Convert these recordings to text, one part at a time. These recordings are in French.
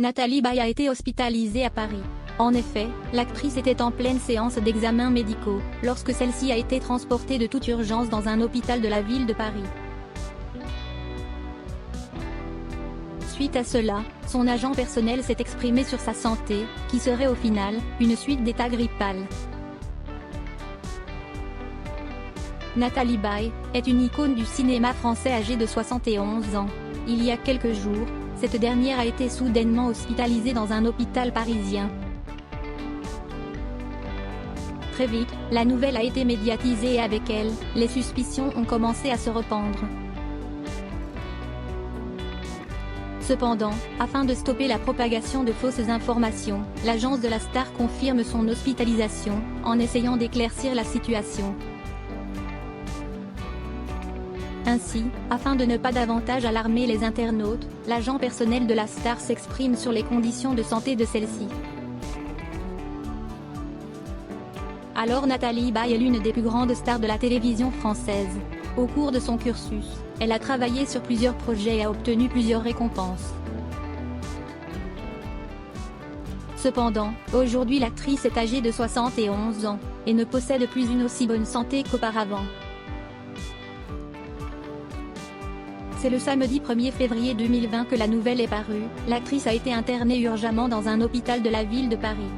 Nathalie Baye a été hospitalisée à Paris. En effet, l'actrice était en pleine séance d'examens médicaux, lorsque celle-ci a été transportée de toute urgence dans un hôpital de la ville de Paris. Suite à cela, son agent personnel s'est exprimé sur sa santé, qui serait au final, une suite d'état grippal. Nathalie Baye est une icône du cinéma français âgée de 71 ans. Il y a quelques jours, cette dernière a été soudainement hospitalisée dans un hôpital parisien. Très vite, la nouvelle a été médiatisée et avec elle, les suspicions ont commencé à se répandre. Cependant, afin de stopper la propagation de fausses informations, l'agence de la star confirme son hospitalisation, en essayant d'éclaircir la situation. Ainsi, afin de ne pas davantage alarmer les internautes, l'agent personnel de la star s'exprime sur les conditions de santé de celle-ci. Alors Nathalie Baye est l'une des plus grandes stars de la télévision française. Au cours de son cursus, elle a travaillé sur plusieurs projets et a obtenu plusieurs récompenses. Cependant, aujourd'hui l'actrice est âgée de 71 ans, et ne possède plus une aussi bonne santé qu'auparavant. C'est le samedi 1er février 2020 que la nouvelle est parue. L'actrice a été internée urgemment dans un hôpital de la ville de Paris.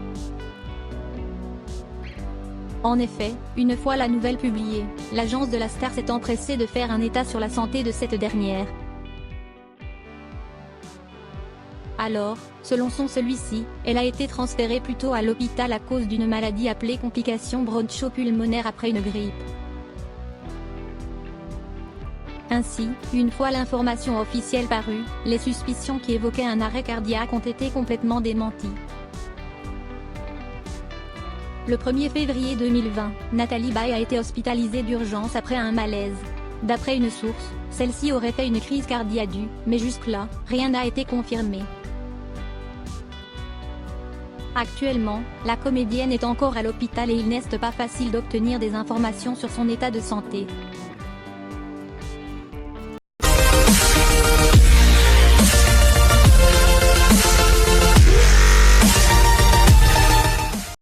En effet, une fois la nouvelle publiée, l'agence de la star s'est empressée de faire un état sur la santé de cette dernière. Alors, selon celui-ci, elle a été transférée plus tôt à l'hôpital à cause d'une maladie appelée complication broncho-pulmonaire après une grippe. Ainsi, une fois l'information officielle parue, les suspicions qui évoquaient un arrêt cardiaque ont été complètement démenties. Le 1er février 2020, Nathalie Baye a été hospitalisée d'urgence après un malaise. D'après une source, celle-ci aurait fait une crise cardiaque, mais jusque-là, rien n'a été confirmé. Actuellement, la comédienne est encore à l'hôpital et il n'est pas facile d'obtenir des informations sur son état de santé.